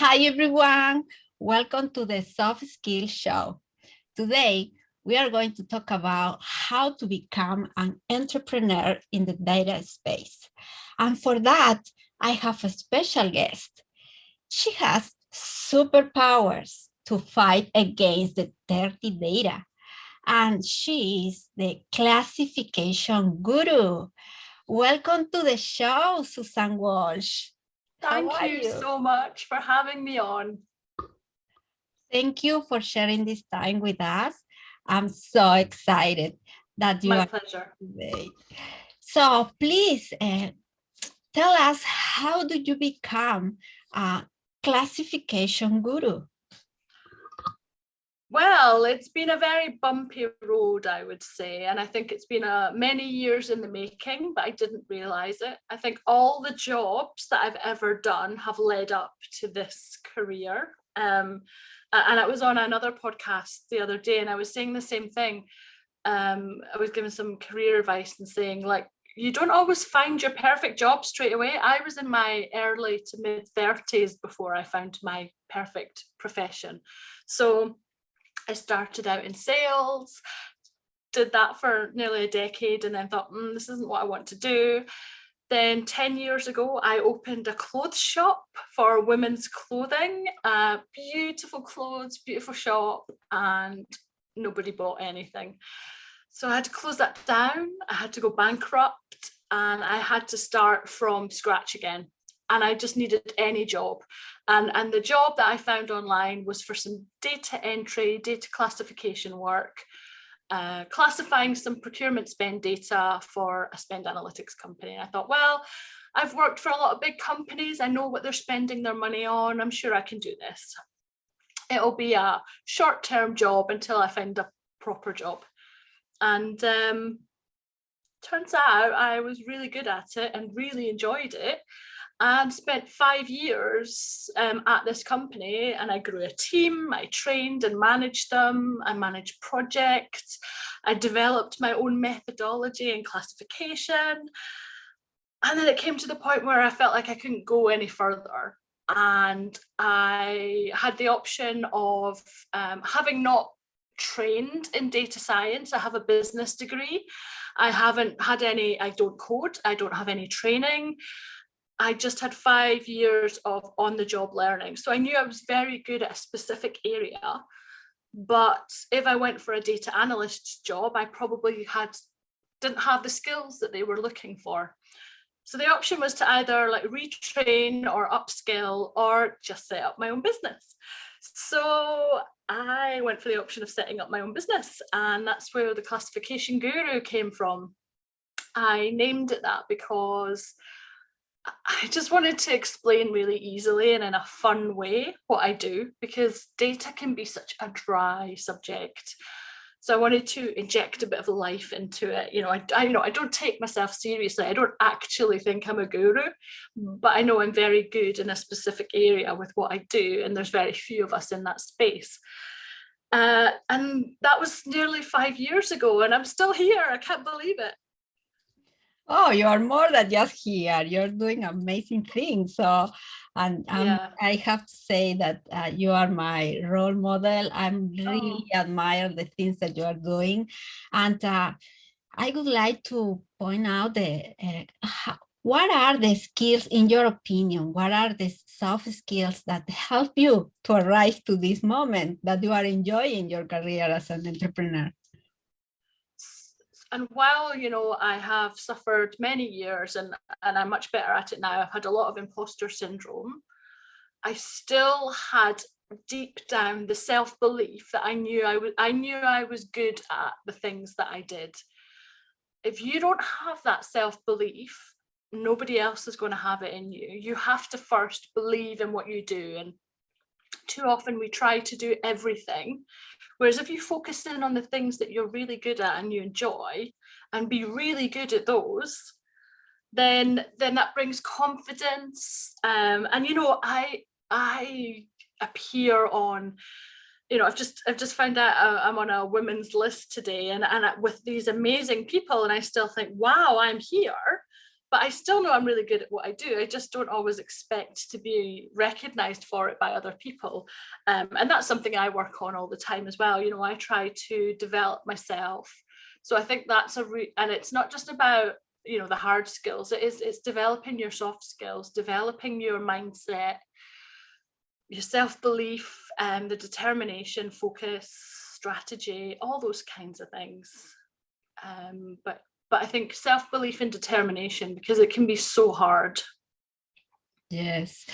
Hi everyone, welcome to the Soft Skills Show. Today, we are going to talk about how to become an entrepreneur in the data space. And for that, I have a special guest. She has superpowers to fight against the dirty data. And she is the classification guru. Welcome to the show, Susan Walsh. How Thank are you you? so much for having me on. Thank you for sharing this time with us. I'm so excited that you My are pleasure. today. So please tell us, how did you become a classification guru? Well, it's been a very bumpy road, I would say. And I think it's been many years in the making, but I didn't realize it. I think all the jobs that I've ever done have led up to this career. And I was on another podcast the other day and I was saying the same thing. I was giving some career advice and saying, like, you don't always find your perfect job straight away. I was in my early to mid 30s before I found my perfect profession. So I started out in sales, did that for nearly a decade, and then thought, this isn't what I want to do. Then 10 years ago, I opened a clothes shop for women's clothing, beautiful clothes, beautiful shop, and nobody bought anything. So I had to close that down. I had to go bankrupt and I had to start from scratch again. And I just needed any job. And the job that I found online was for some data entry, data classification work, classifying some procurement spend data for a spend analytics company. And I thought, well, I've worked for a lot of big companies. I know what they're spending their money on. I'm sure I can do this. It'll be a short-term job until I find a proper job. And turns out I was really good at it and really enjoyed it, and spent 5 years at this company, and I grew a team. I trained and managed them. I managed projects. I developed my own methodology and classification. And then it came to the point where I felt like I couldn't go any further. And I had the option of having not trained in data science. I have a business degree. I haven't had any, I don't code, I don't have any training. I just had 5 years of on-the-job learning. So I knew I was very good at a specific area. But if I went for a data analyst job, I probably didn't have the skills that they were looking for. So the option was to either like retrain or upskill or just set up my own business. So I went for the option of setting up my own business, and that's where the classification guru came from. I named it that because I just wanted to explain really easily and in a fun way what I do, because data can be such a dry subject. So I wanted to inject a bit of life into it. I don't take myself seriously. I don't actually think I'm a guru, but I know I'm very good in a specific area with what I do, and there's very few of us in that space. And that was nearly 5 years ago, and I'm still here. I can't believe it. Oh, you are more than just here. You're doing amazing things. So, Yeah. I have to say that you are my role model. I'm really admire the things that you are doing. And I would like to point out what are the skills, in your opinion, what are the soft skills that help you to arrive to this moment that you are enjoying your career as an entrepreneur? And while, I have suffered many years and I'm much better at it now, I've had a lot of imposter syndrome, I still had deep down the self-belief that I knew I was good at the things that I did. If you don't have that self-belief, nobody else is going to have it in you. You have to first believe in what you do. And too often we try to do everything. Whereas if you focus in on the things that you're really good at and you enjoy and be really good at those, then that brings confidence. And I appear on, I've just found out I'm on a women's list today, and with these amazing people, and I still think, wow, I'm here. but I still know I'm really good at what I do. I just don't always expect to be recognized for it by other people. And that's something I work on all the time as well. You know, I try to develop myself. So I think that's and it's not just about, you know, the hard skills. It's developing your soft skills, developing your mindset, your self-belief, the determination, focus, strategy, all those kinds of things. But I think self-belief and determination, because it can be so hard. Yes.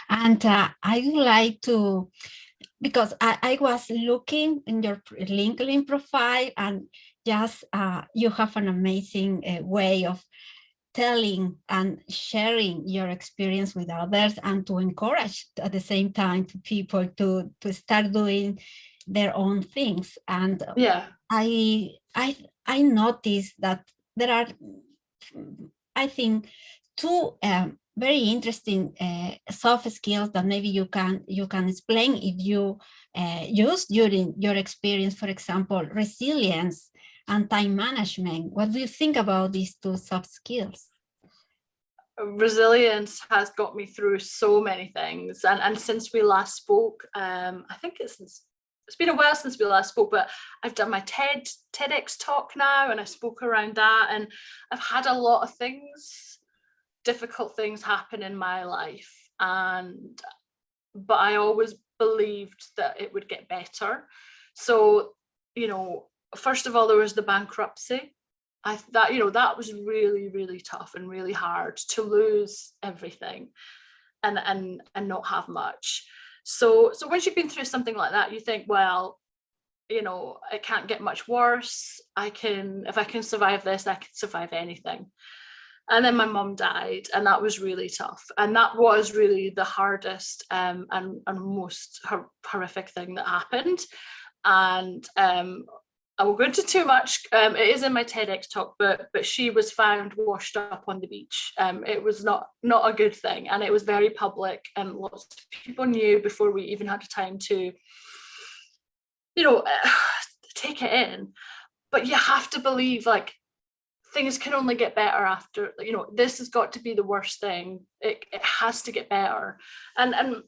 And I would like to, because I was looking in your LinkedIn profile, and just you have an amazing way of telling and sharing your experience with others, and to encourage at the same time to people to start doing their own things. And Yeah. I noticed that there are, I think, two very interesting soft skills that maybe you can explain if you use during your experience. For example, resilience and time management. What do you think about these two soft skills? Resilience has got me through so many things, and since we last spoke, I think it's been a while since we last spoke, but I've done my TEDx talk now, and I spoke around that, and I've had a lot of things, difficult things happen in my life, but I always believed that it would get better. So, you know, first of all, there was the bankruptcy. That was really, really tough and really hard, to lose everything and not have much. So once you've been through something like that, you think, well, you know, it can't get much worse. If I can survive this, I can survive anything. And then my mum died, and that was really tough. And that was really the hardest and most horrific thing that happened. And I won't go into too much. It is in my TEDx talk, but she was found washed up on the beach. It was not a good thing, and it was very public, and lots of people knew before we even had time to, you know, take it in. But you have to believe, like, things can only get better after, you know, this has got to be the worst thing. It has to get better. And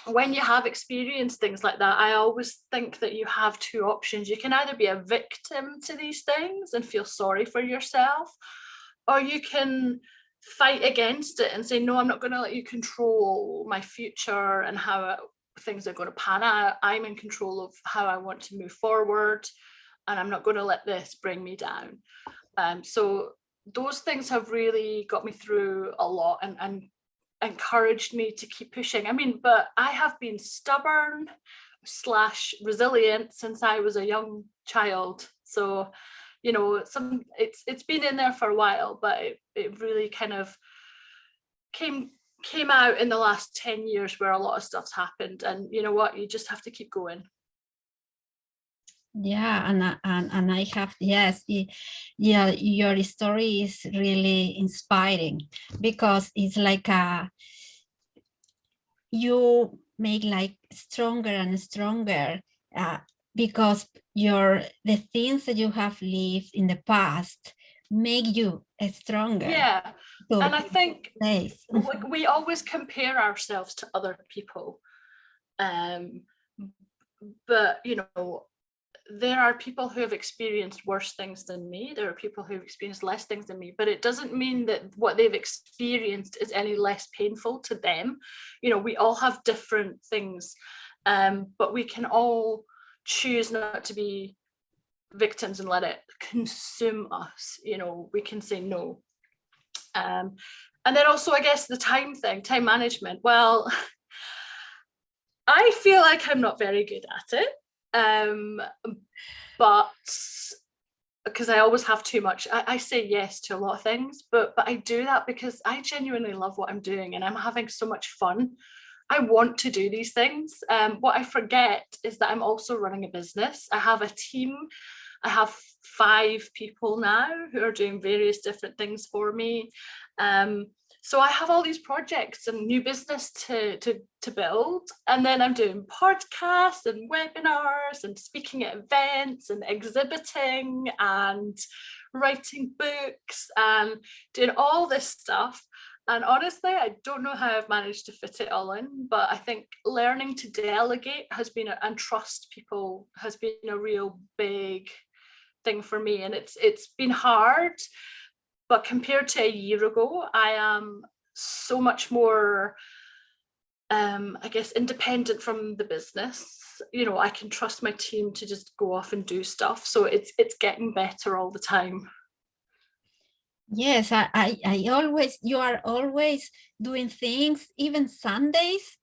when you have experienced things like that, I always think that you have two options. You can either be a victim to these things and feel sorry for yourself, or you can fight against it and say, no, I'm not going to let you control my future and how things are going to pan out. I'm in control of how I want to move forward, and I'm not going to let this bring me down. So those things have really got me through a lot and encouraged me to keep pushing. I mean, but I have been stubborn / resilient since I was a young child. So, you know, it's been in there for a while, but it really kind of came out in the last 10 years where a lot of stuff's happened. And you know what, you just have to keep going. Yeah, and I have, yes, yeah, your story is really inspiring, because it's like you make like stronger and stronger, because the things that you have lived in the past make you stronger. Yeah, and I think we always compare ourselves to other people, but you know, there are people who have experienced worse things than me. There are people who have experienced less things than me, but it doesn't mean that what they've experienced is any less painful to them. You know, we all have different things, but we can all choose not to be victims and let it consume us. You know, we can say no. And then also, I guess, the time management. Well, I feel like I'm not very good at it. But because I always have too much, I say yes to a lot of things, but I do that because I genuinely love what I'm doing and I'm having so much fun. I want to do these things. What I forget is that I'm also running a business. I have a team. I have 5 people now who are doing various different things for me. So I have all these projects and new business to build. And then I'm doing podcasts and webinars and speaking at events and exhibiting and writing books and doing all this stuff. And honestly, I don't know how I've managed to fit it all in, but I think learning to delegate has been, and trust people has been a real big thing for me. And it's been hard, but compared to a year ago, I am so much more, I guess, independent from the business. I can trust my team to just go off and do stuff. So it's getting better all the time. Yes, I always, you are always doing things, even Sundays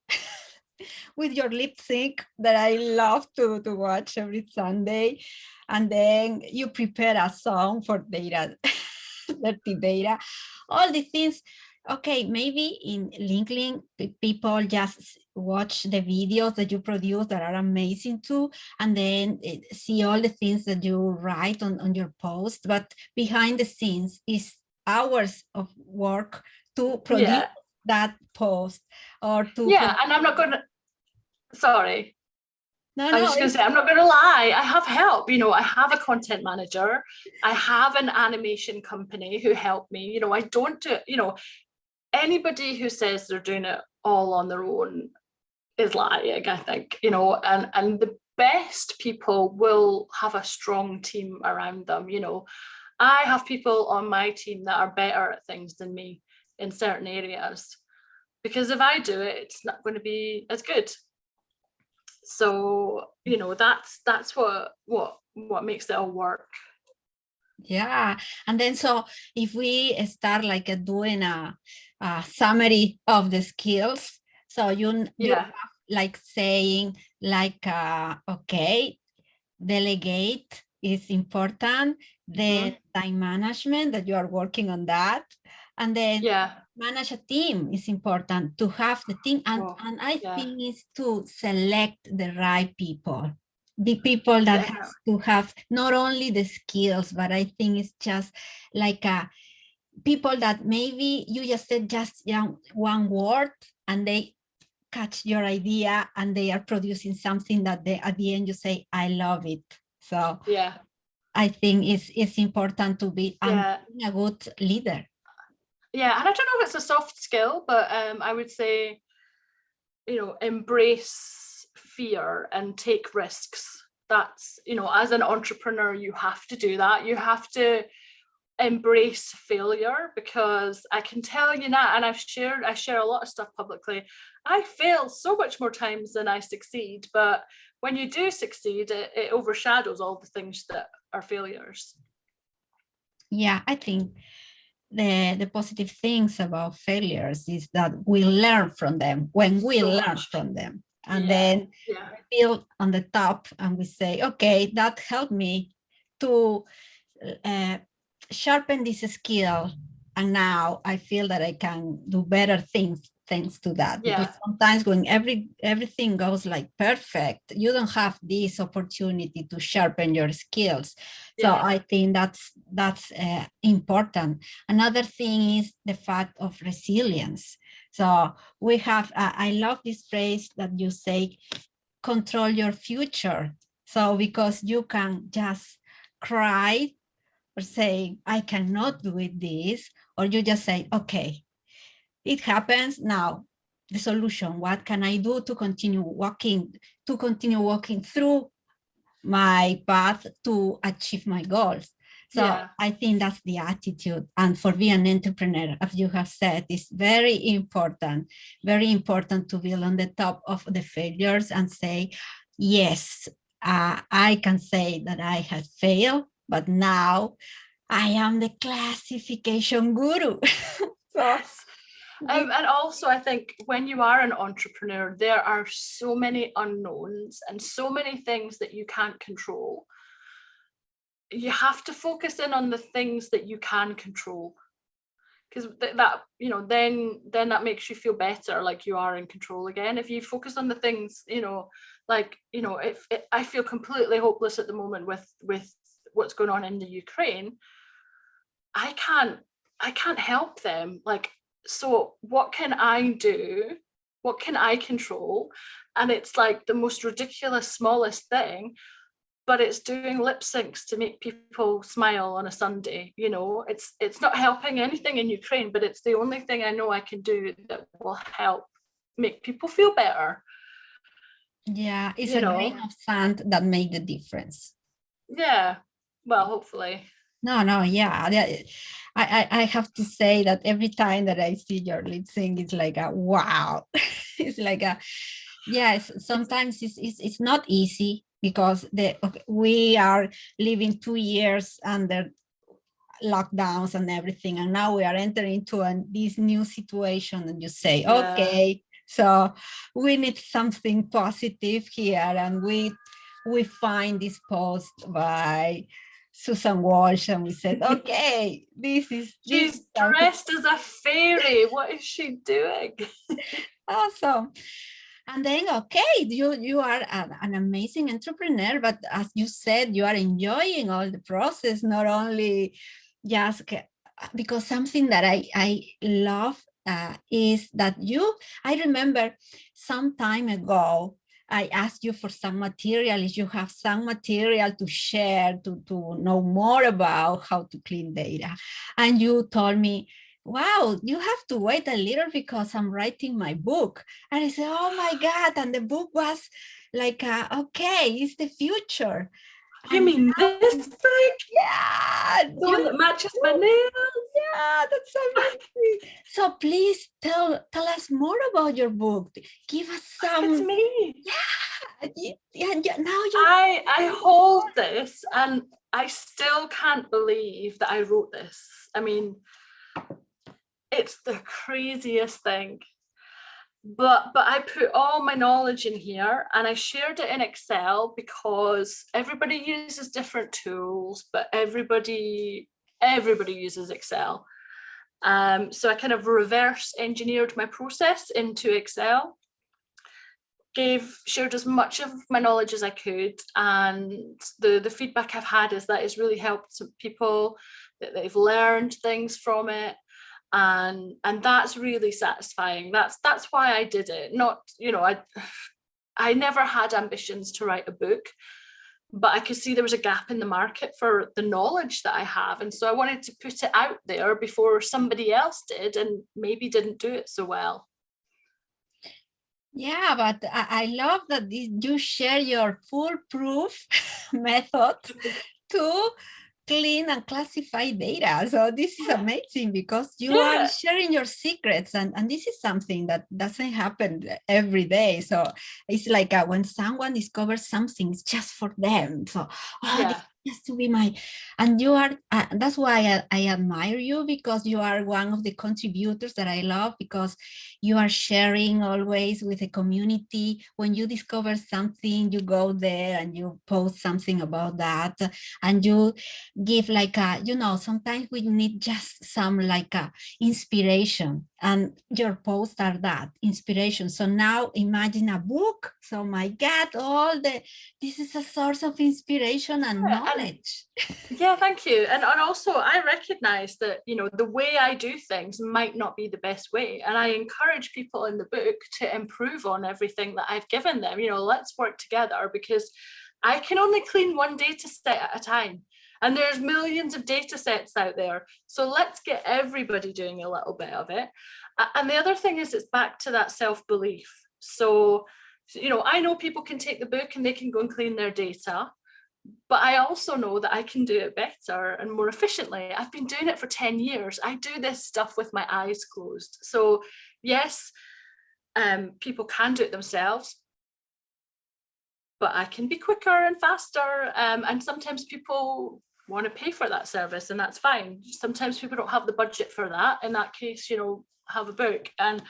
with your lip sync that I love to watch every Sunday. And then you prepare a song for data, dirty data, all the things. Okay, maybe in LinkedIn, people just watch the videos that you produce that are amazing too, and then see all the things that you write on your post. But behind the scenes is hours of work to produce that post or to. And I'm not going to, sorry. No, I was just going to say, I'm not going to lie. I have help. I have a content manager. I have an animation company who help me. I don't do, anybody who says they're doing it all on their own is lying, I think, and the best people will have a strong team around them. I have people on my team that are better at things than me in certain areas, because if I do it, it's not going to be as good. So, that's what makes it all work. Yeah. And then, so if we start like doing a summary of the skills, so you have like saying like, okay, delegate is important, the time management that you are working on that, and then manage a team is important, to have the team, and I think is to select the right people, the people that has to have not only the skills, but I think it's just like people that maybe you just said just one word and they catch your idea and they are producing something that they, at the end you say, I love it. So I think it's important to be a good leader. Yeah, and I don't know if it's a soft skill, but I would say, embrace fear and take risks. That's, as an entrepreneur, you have to do that. You have to embrace failure, because I can tell you now, and I share a lot of stuff publicly, I fail so much more times than I succeed. But when you do succeed, it overshadows all the things that are failures. Yeah, I think the positive things about failures is that we learn from them when we learn from them. And then we build on the top and we say, okay, that helped me to sharpen this skill. And now I feel that I can do better things thanks to that. Because sometimes when everything goes like perfect, you don't have this opportunity to sharpen your skills. So I think that's important. Another thing is the fact of resilience. So we have, I love this phrase that you say, control your future. So because you can just cry or say, I cannot do it this, or you just say, okay, it happens now. The solution, what can I do to continue walking through my path to achieve my goals? So I think that's the attitude. And for being an entrepreneur, as you have said, it's very important to build on the top of the failures and say, yes, I can say that I have failed, but now I am the classification guru. And also, I think when you are an entrepreneur, there are so many unknowns and so many things that you can't control. You have to focus in on the things that you can control, because that, then that makes you feel better, like you are in control again. If you focus on the things, if I feel completely hopeless at the moment with what's going on in the Ukraine, I can't help them. So what can I do? What can I control? And it's like the most ridiculous, smallest thing. but it's doing lip syncs to make people smile on a Sunday. You know, it's not helping anything in Ukraine, but it's the only thing I know I can do that will help make people feel better. Yeah, it's You a know, grain of sand that made the difference. yeah. Well, hopefully. No, yeah. I have to say that every time that I see your lip sync, it's like a wow. It's like a, yes, sometimes it's not easy because we are living 2 years under lockdowns and everything, and now we are entering into this new situation, and you say, Yeah. okay, so we need something positive here, and we find this post by Susan Walsh, and we said, okay, this is She's something dressed as a fairy. What is she doing? awesome. And then, okay, you are an amazing entrepreneur, but as you said, you are enjoying all the process, not only just because something that I love is that I remember some time ago, I asked you for some material, if you have some material to share, to know more about how to clean data. And you told me, wow, you have to wait a little because I'm writing my book. And I said, oh my God. And the book was like, okay, it's the future. You And mean this book? yeah, The one that matches my nails? yeah, that's amazing. So please tell us more about your book. Give us It's some, me. yeah, now you I hold this and I still can't believe that I wrote this. I mean, it's the craziest thing. But I put all my knowledge in here and I shared it in Excel because everybody uses different tools, but everybody uses Excel. So I kind of reverse engineered my process into Excel, shared as much of my knowledge as I could, and the feedback I've had is that it's really helped some people, that they've learned things from it, and that's really satisfying. That's why I did it. Not, you know, I never had ambitions to write a book, but I could see there was a gap in the market for the knowledge that I have, and so I wanted to put it out there before somebody else did and maybe didn't do it so well. yeah, but I love that you share your foolproof method to clean and classify data. So this is amazing because you are sharing your secrets, and this is something that doesn't happen every day. So it's like when someone discovers something, it's just for them. So this has to be my, and you are, that's why I admire you, because you are one of the contributors that I love, because you are sharing always with the community. When you discover something, you go there and you post something about that, and you give like a, you know, sometimes we need just some like a inspiration, and your posts are that inspiration. So now imagine a book. So my God, this is a source of inspiration and knowledge. Yeah, thank you. And also I recognize that, you know, the way I do things might not be the best way. And I encourage people in the book to improve on everything that I've given them. You know, let's work together, because I can only clean one data set at a time. And there's millions of data sets out there. So let's get everybody doing a little bit of it. And the other thing is, it's back to that self-belief. So, you know, I know people can take the book and they can go and clean their data, but I also know that I can do it better and more efficiently. I've been doing it for 10 years. I do this stuff with my eyes closed. So yes, people can do it themselves, but I can be quicker and faster. And sometimes people want to pay for that service, and that's fine. Sometimes people don't have the budget for that. In that case, you know, have a book. And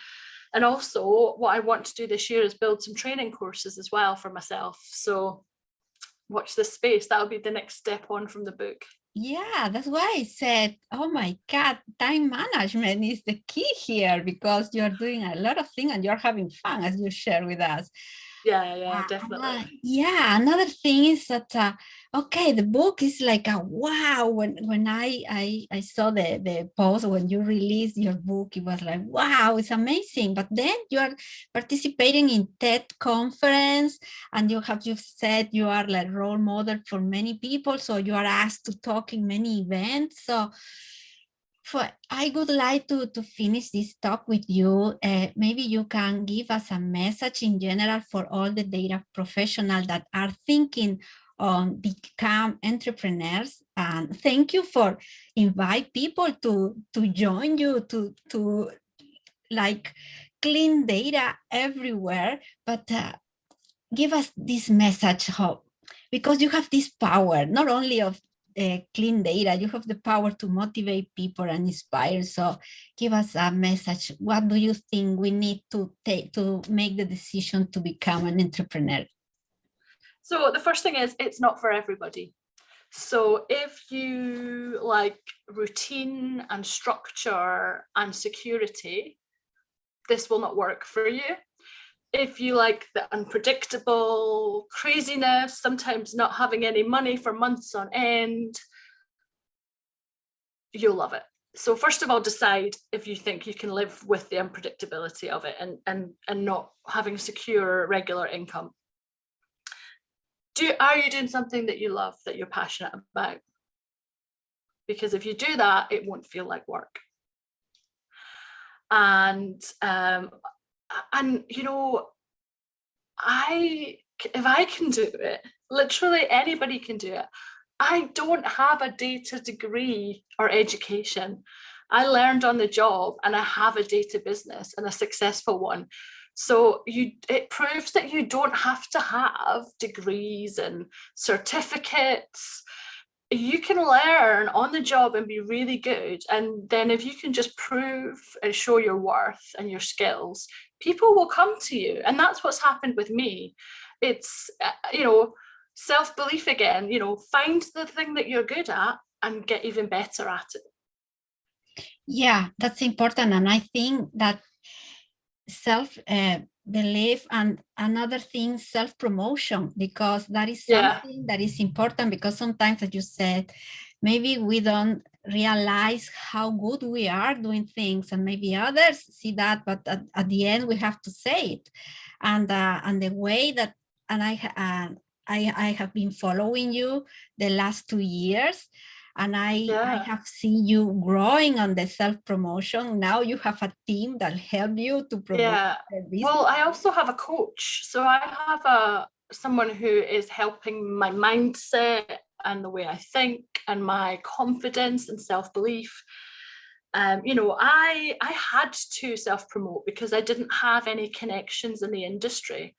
also what I want to do this year is build some training courses as well for myself. So watch this space. That'll be the next step on from the book. Yeah, that's why I said, oh my God, time management is the key here, because you're doing a lot of things and you're having fun, as you share with us. Yeah, definitely. Yeah, another thing is that okay, the book is like a wow. When I saw the post when you released your book, it was like wow, it's amazing. But then you are participating in TED conference, and you've said you are like role model for many people, so you are asked to talk in many events. So I would like to finish this talk with you. Maybe you can give us a message in general for all the data professionals that are thinking on become entrepreneurs. And thank you for invite people to join you to like clean data everywhere. But give us this message, hope, because you have this power not only of clean data, you have the power to motivate people and inspire. So give us a message. What do you think we need to take to make the decision to become an entrepreneur? So the first thing is, it's not for everybody. So if you like routine and structure and security, this will not work for you. If you like the unpredictable craziness, sometimes not having any money for months on end, you'll love it. So first of all, decide if you think you can live with the unpredictability of it and not having secure regular income. Are you doing something that you love, that you're passionate about? Because if you do that, it won't feel like work. And you know, if I can do it, literally anybody can do it. I don't have a data degree or education. I learned on the job, and I have a data business, and a successful one. So it proves that you don't have to have degrees and certificates. You can learn on the job and be really good. And then if you can just prove and show your worth and your skills, people will come to you. And that's what's happened with me. It's, you know, self-belief again, you know, find the thing that you're good at and get even better at it. Yeah, that's important. And I think that self belief and another thing, self promotion, because that is something that is important, because sometimes, as you said, maybe we don't realize how good we are doing things, and maybe others see that, but at the end we have to say it. And the way that, and I have been following you the last 2 years, and I have seen you growing on the self-promotion. Now you have a team that help you to promote the business. Well, I also have a coach. So I have someone who is helping my mindset and the way I think and my confidence and self-belief. You know, I had to self-promote because I didn't have any connections in the industry.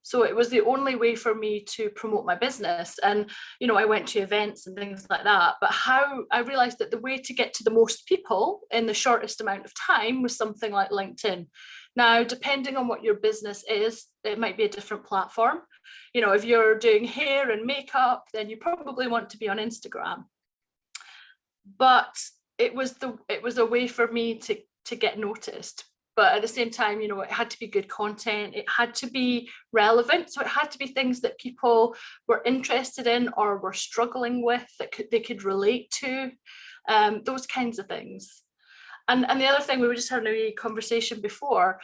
So it was the only way for me to promote my business. And, you know, I went to events and things like that. But how I realized that the way to get to the most people in the shortest amount of time was something like LinkedIn. Now, depending on what your business is, it might be a different platform. You know, if you're doing hair and makeup, then you probably want to be on Instagram. But it was a way for me to get noticed. But at the same time, you know, it had to be good content. It had to be relevant. So it had to be things that people were interested in or were struggling with, that they could relate to, those kinds of things. And the other thing, we were just having a conversation before,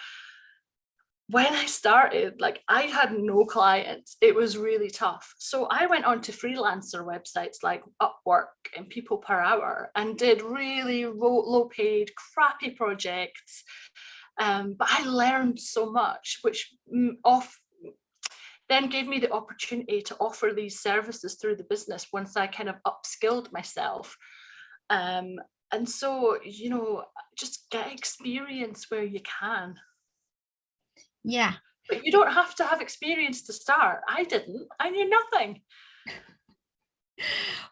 when I started, like, I had no clients. It was really tough. So I went on to freelancer websites like Upwork and People Per Hour and did really low paid, crappy projects. But I learned so much, which then gave me the opportunity to offer these services through the business once I kind of upskilled myself. And so, you know, just get experience where you can. Yeah. But you don't have to have experience to start. I didn't. I knew nothing.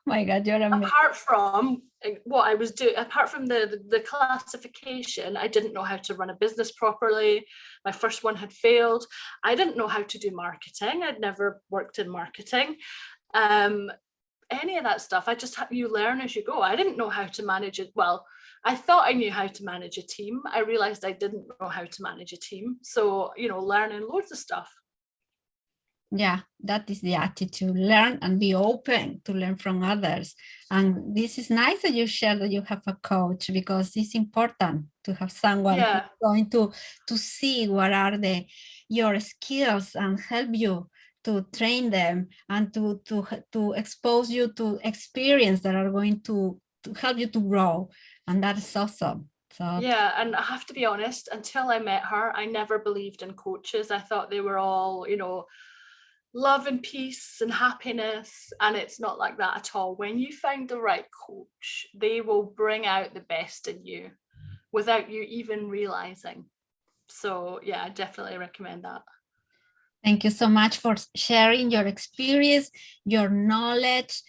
My God, you're amazing. Apart from what I was doing, apart from the classification, I didn't know how to run a business properly. My first one had failed. I didn't know how to do marketing. I'd never worked in marketing. Any of that stuff, you learn as you go. I didn't know how to manage it. Well, I thought I knew how to manage a team. I realized I didn't know how to manage a team. So, you know, learning loads of stuff. Yeah, that is the attitude. Learn and be open to learn from others. And this is nice that you share that you have a coach, because it's important to have someone who's Yeah, going to see what are your skills and help you to train them, and to expose you to experience that are going to help you to grow. And that is awesome. So yeah. And I have to be honest, until I met her, I never believed in coaches. I thought they were all, love and peace and happiness. And it's not like that at all. When you find the right coach, they will bring out the best in you without you even realizing. So yeah, I definitely recommend that. thank you so much for sharing your experience, your knowledge,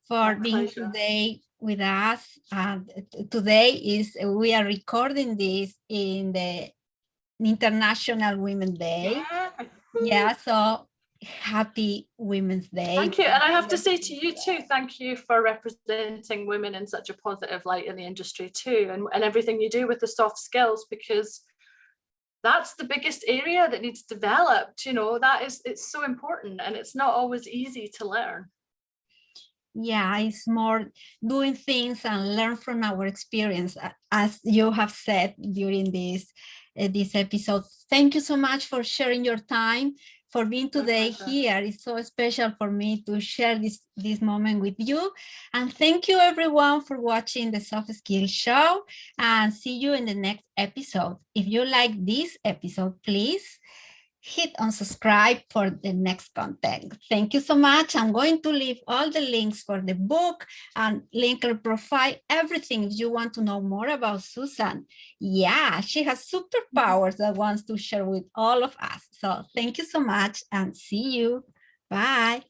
My for being pleasure. today with us. Today we are recording this in the International Women's Day. Yeah. Yeah, so happy Women's Day. Thank you. And I have to say to you too, thank you for representing women in such a positive light in the industry too, and everything you do with the soft skills, because that's the biggest area that needs developed. It's so important, and it's not always easy to learn. Yeah, it's more doing things and learn from our experience, as you have said during this episode. Thank you so much for sharing your time, for being My today pleasure. here. It's so special for me to share this moment with you. And thank you everyone for watching the Soft Skills Show, and see you in the next episode. If you like this episode, please hit on subscribe for the next content. Thank you so much. I'm going to leave all the links for the book and link her profile, everything, if you want to know more about Susan. Yeah, she has superpowers that wants to share with all of us. So thank you so much, and see you. Bye.